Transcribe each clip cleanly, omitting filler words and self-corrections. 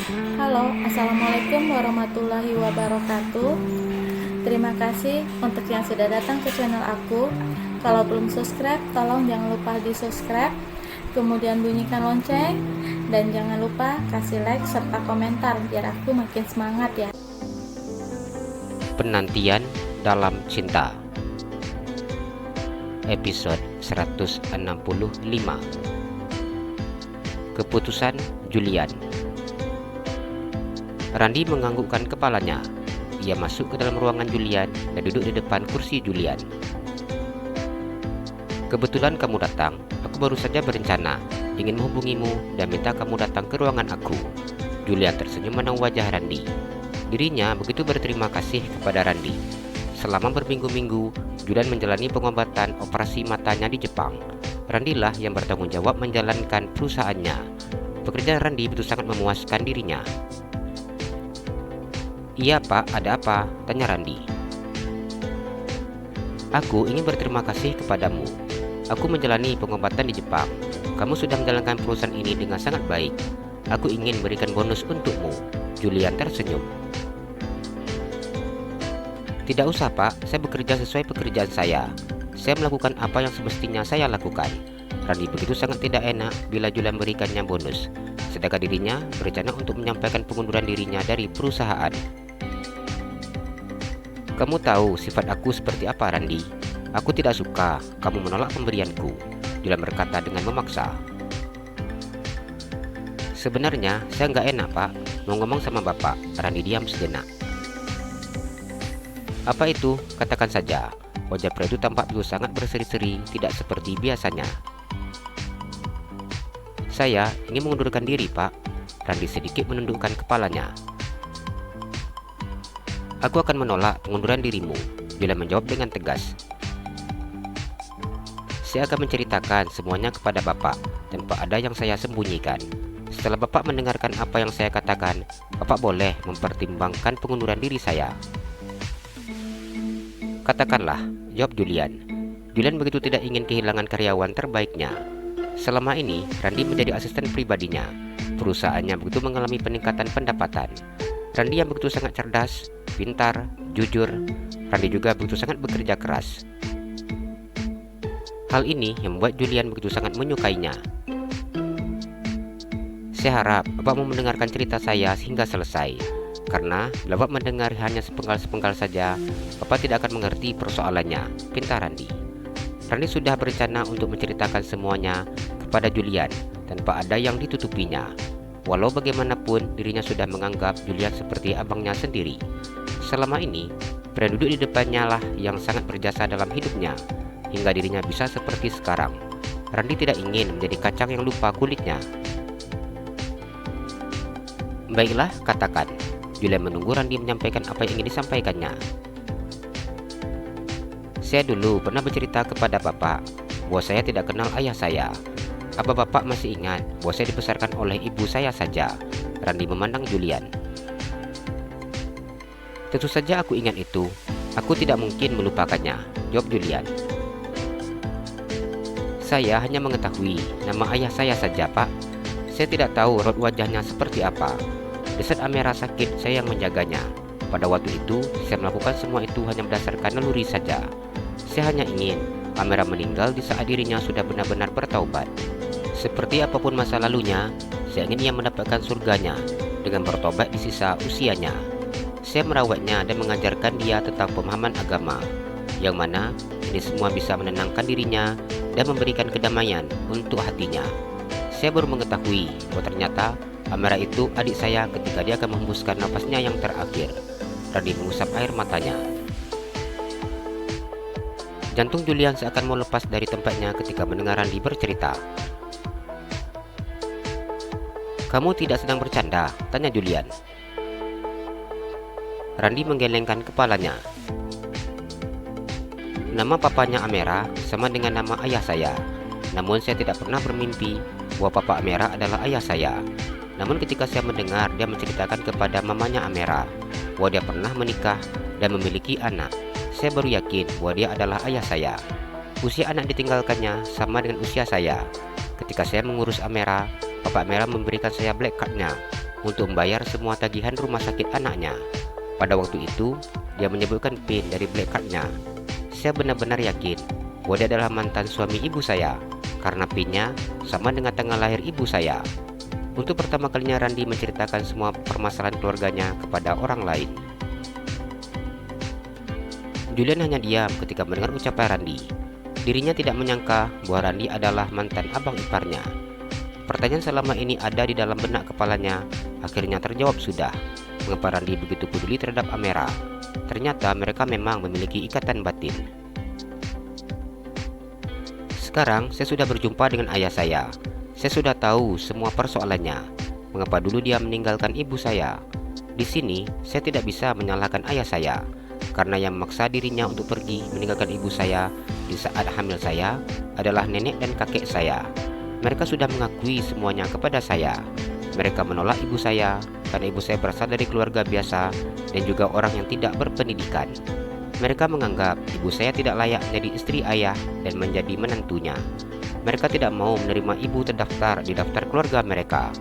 Halo, Assalamualaikum warahmatullahi wabarakatuh. Terima kasih untuk yang sudah datang ke channel aku. Kalau belum subscribe, tolong jangan lupa di subscribe, kemudian bunyikan lonceng, dan jangan lupa kasih like serta komentar biar aku makin semangat ya. Penantian dalam cinta, episode 165. Keputusan Julian. Randi menganggukkan kepalanya. Ia masuk ke dalam ruangan Julian dan duduk di depan kursi Julian. Kebetulan kamu datang. Aku baru saja berencana ingin menghubungimu dan minta kamu datang ke ruangan aku. Julian tersenyum memandang wajah Randi. Dirinya begitu berterima kasih kepada Randi. Selama berminggu-minggu, Julian menjalani pengobatan operasi matanya di Jepang. Randi lah yang bertanggung jawab menjalankan perusahaannya. Pekerjaan Randi begitu sangat memuaskan dirinya. "Iya Pak, ada apa?" tanya Randi. "Aku ingin berterima kasih kepadamu. Aku menjalani pengobatan di Jepang. Kamu sudah menjalankan perusahaan ini dengan sangat baik. Aku ingin berikan bonus untukmu." Julian tersenyum. "Tidak usah Pak, saya bekerja sesuai pekerjaan saya. Saya melakukan apa yang semestinya saya lakukan." Randi begitu sangat tidak enak bila Julian memberikannya bonus, sedangkan dirinya berencana untuk menyampaikan pengunduran dirinya dari perusahaan. "Kamu tahu sifat aku seperti apa, Randi. Aku tidak suka kamu menolak pemberianku," Julian berkata dengan memaksa. "Sebenarnya saya nggak enak Pak, mau ngomong sama Bapak." Randi diam sejenak. "Apa itu? Katakan saja." Wajah pria itu tampak begitu sangat berseri-seri, tidak seperti biasanya. "Saya ingin mengundurkan diri Pak." Randi sedikit menundukkan kepalanya. "Aku akan menolak pengunduran dirimu," Julian menjawab dengan tegas. "Saya akan menceritakan semuanya kepada Bapak tanpa ada yang saya sembunyikan. Setelah Bapak mendengarkan apa yang saya katakan, Bapak boleh mempertimbangkan pengunduran diri saya." "Katakanlah," jawab Julian. Julian begitu tidak ingin kehilangan karyawan terbaiknya. Selama ini, Randi menjadi asisten pribadinya. Perusahaannya begitu mengalami peningkatan pendapatan. Randi yang begitu sangat cerdas, pintar, jujur. Randi juga begitu sangat bekerja keras. Hal ini yang membuat Julian begitu sangat menyukainya. "Saya harap Bapak mau mendengarkan cerita saya hingga selesai. Karena bila Bapak mendengar hanya sepenggal-sepenggal saja, Bapak tidak akan mengerti persoalannya," pintar Randi. Randi sudah berencana untuk menceritakan semuanya kepada Julian tanpa ada yang ditutupinya. Walau bagaimanapun, dirinya sudah menganggap Julian seperti abangnya sendiri. Selama ini, pria duduk di depannya lah yang sangat berjasa dalam hidupnya, hingga dirinya bisa seperti sekarang. Randi tidak ingin menjadi kacang yang lupa kulitnya. "Baiklah, katakan." Julian menunggu Randi menyampaikan apa yang ingin disampaikannya. "Saya dulu pernah bercerita kepada Bapak bahwa saya tidak kenal ayah saya. Apa Bapak masih ingat bahwa saya dibesarkan oleh ibu saya saja?" Randi memandang Julian. "Tentu saja aku ingat itu. Aku tidak mungkin melupakannya," jawab Julian. "Saya hanya mengetahui nama ayah saya saja, Pak. Saya tidak tahu raut wajahnya seperti apa. Di saat Amera sakit, saya yang menjaganya. Pada waktu itu, saya melakukan semua itu hanya berdasarkan naluri saja. Saya hanya ingin Amera meninggal di saat dirinya sudah benar-benar bertaubat. Seperti apapun masa lalunya, saya ingin ia mendapatkan surganya dengan bertobat di sisa usianya. Saya merawatnya dan mengajarkan dia tentang pemahaman agama, yang mana ini semua bisa menenangkan dirinya dan memberikan kedamaian untuk hatinya. Saya baru mengetahui bahwa ternyata Amera itu adik saya ketika dia akan menghembuskan nafasnya yang terakhir." Randi mengusap air matanya. Jantung Julian seakan mau lepas dari tempatnya ketika mendengar Randi bercerita. "Kamu tidak sedang bercanda?" tanya Julian. Randi menggelengkan kepalanya. "Nama papanya Amera sama dengan nama ayah saya. Namun saya tidak pernah bermimpi bahwa papa Amera adalah ayah saya. Namun ketika saya mendengar dia menceritakan kepada mamanya Amera bahwa dia pernah menikah dan memiliki anak, saya baru yakin bahwa dia adalah ayah saya. Usia anak ditinggalkannya sama dengan usia saya. Ketika saya mengurus Amera, Papa Amera memberikan saya black card-nya. untuk membayar semua tagihan rumah sakit anaknya. Pada waktu itu, dia menyebutkan PIN dari black card-nya. Saya benar-benar yakin bahwa dia adalah mantan suami ibu saya, karena PIN-nya sama dengan tanggal lahir ibu saya. Untuk pertama kalinya Randi menceritakan semua permasalahan keluarganya kepada orang lain. Julian hanya diam ketika mendengar ucapan Randi. Dirinya tidak menyangka bahwa Randi adalah mantan abang iparnya. Pertanyaan selama ini ada di dalam benak kepalanya, akhirnya terjawab sudah. Mengapa Randi begitu peduli terhadap Amera? Ternyata mereka memang memiliki ikatan batin. Sekarang saya sudah berjumpa dengan ayah saya. Saya sudah tahu semua persoalannya. Mengapa dulu dia meninggalkan ibu saya? Di sini saya tidak bisa menyalahkan ayah saya, karena yang memaksa dirinya untuk pergi meninggalkan ibu saya di saat hamil saya adalah nenek dan kakek saya. Mereka sudah mengakui semuanya kepada saya. Mereka menolak ibu saya karena ibu saya berasal dari keluarga biasa dan juga orang yang tidak berpendidikan. Mereka menganggap ibu saya tidak layak menjadi istri ayah dan menjadi menantunya. Mereka tidak mau menerima ibu terdaftar di daftar keluarga mereka.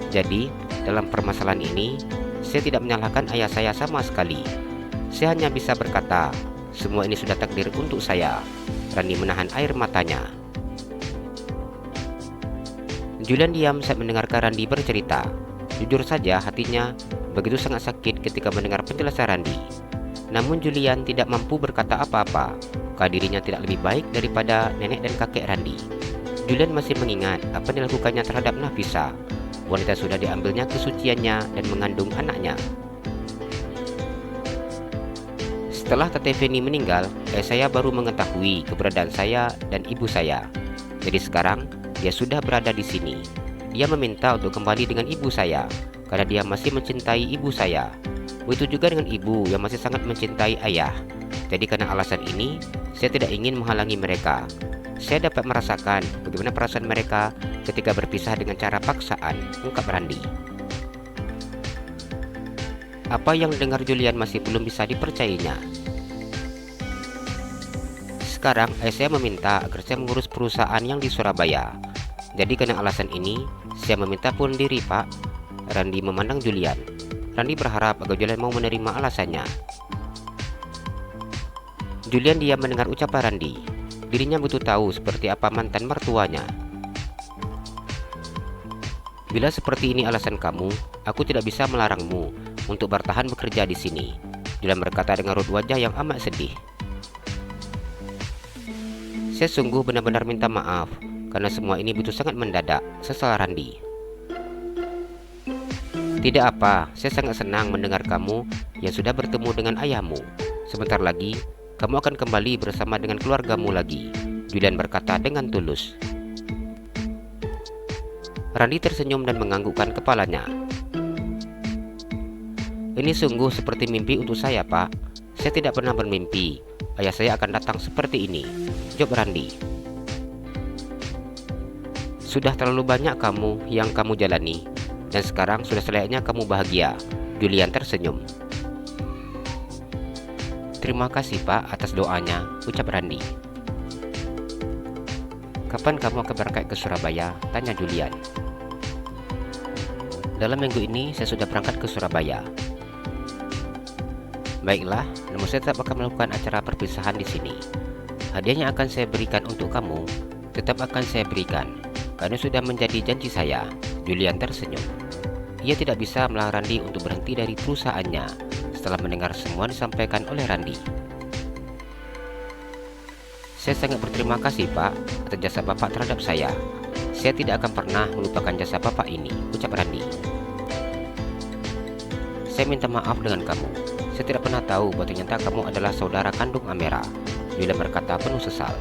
Jadi, dalam permasalahan ini, saya tidak menyalahkan ayah saya sama sekali. Saya hanya bisa berkata, semua ini sudah takdir untuk saya. Randi menahan air matanya. Julian diam saat mendengarkan Randi bercerita. Jujur saja hatinya begitu sangat sakit ketika mendengar penjelasan Randi. Namun Julian tidak mampu berkata apa-apa, karena dirinya tidak lebih baik daripada nenek dan kakek Randi. Julian masih mengingat apa yang dilakukannya terhadap Nafisa. Wanita sudah diambilnya kesuciannya dan mengandung anaknya. Setelah Tante Feni meninggal, saya baru mengetahui keberadaan saya dan ibu saya. Jadi sekarang dia sudah berada di sini. Dia meminta untuk kembali dengan ibu saya karena dia masih mencintai ibu saya. Begitu juga dengan ibu yang masih sangat mencintai ayah. Jadi karena alasan ini, saya tidak ingin menghalangi mereka. Saya dapat merasakan bagaimana perasaan mereka ketika berpisah dengan cara paksaan, ungkap Randi. Apa yang dengar Julian masih belum bisa dipercayainya. Sekarang saya meminta agar saya mengurus perusahaan yang di Surabaya. Jadi karena alasan ini, saya meminta pulang diri, Pak. Randi memandang Julian. Randi berharap agar Julian mau menerima alasannya. Julian diam mendengar ucapan Randi. Dirinya butuh tahu seperti apa mantan mertuanya. Bila seperti ini alasan kamu, aku tidak bisa melarangmu untuk bertahan bekerja di sini. Julian berkata dengan raut wajah yang amat sedih. Saya sungguh benar-benar minta maaf karena semua ini begitu sangat mendadak, sesal Randi. Tidak apa, saya sangat senang mendengar kamu yang sudah bertemu dengan ayahmu. Sebentar lagi, kamu akan kembali bersama dengan keluargamu lagi, Julian berkata dengan tulus. Randi tersenyum dan menganggukkan kepalanya. Ini sungguh seperti mimpi untuk saya, Pak. Saya tidak pernah bermimpi ayah saya akan datang seperti ini, jawab Randi. Sudah terlalu banyak kamu yang kamu jalani, dan sekarang sudah selayaknya kamu bahagia, Julian tersenyum. Terima kasih, Pak, atas doanya, ucap Randi. Kapan kamu akan berangkat ke Surabaya? Tanya Julian. Dalam minggu ini saya sudah berangkat ke Surabaya. Baiklah, namun saya tetap akan melakukan acara perpisahan di sini. Hadiah yang akan saya berikan untuk kamu tetap akan saya berikan, karena sudah menjadi janji saya, Julian tersenyum. Ia tidak bisa melarang Randi untuk berhenti dari perusahaannya setelah mendengar semua disampaikan oleh Randi. Saya sangat berterima kasih, Pak, atas jasa Bapak terhadap saya. Saya tidak akan pernah melupakan jasa Bapak ini, ucap Randi. Saya minta maaf dengan kamu. Saya tidak pernah tahu bahwa ternyata kamu adalah saudara kandung Amera, Julian berkata penuh sesal.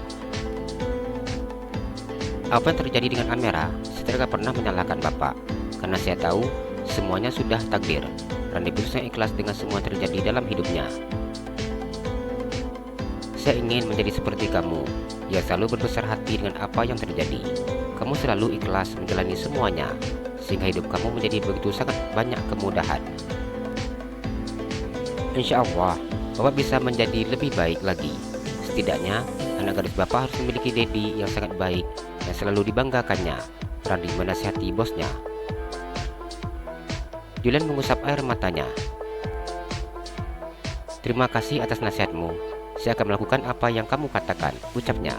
Apa yang terjadi dengan Amera, saya tidak pernah menyalahkan Bapak, karena saya tahu semuanya sudah takdir. Randi berusaha ikhlas dengan semua yang terjadi dalam hidupnya. Saya ingin menjadi seperti kamu, yang selalu berbesar hati dengan apa yang terjadi. Kamu selalu ikhlas menjalani semuanya, sehingga hidup kamu menjadi begitu sangat banyak kemudahan. Insya Allah, Bapak bisa menjadi lebih baik lagi. Setidaknya, anak gadis Bapak harus memiliki Dedi yang sangat baik dan selalu dibanggakannya, Randi menasihati bosnya. Julian mengusap air matanya. "Terima kasih atas nasihatmu. Saya akan melakukan apa yang kamu katakan," ucapnya.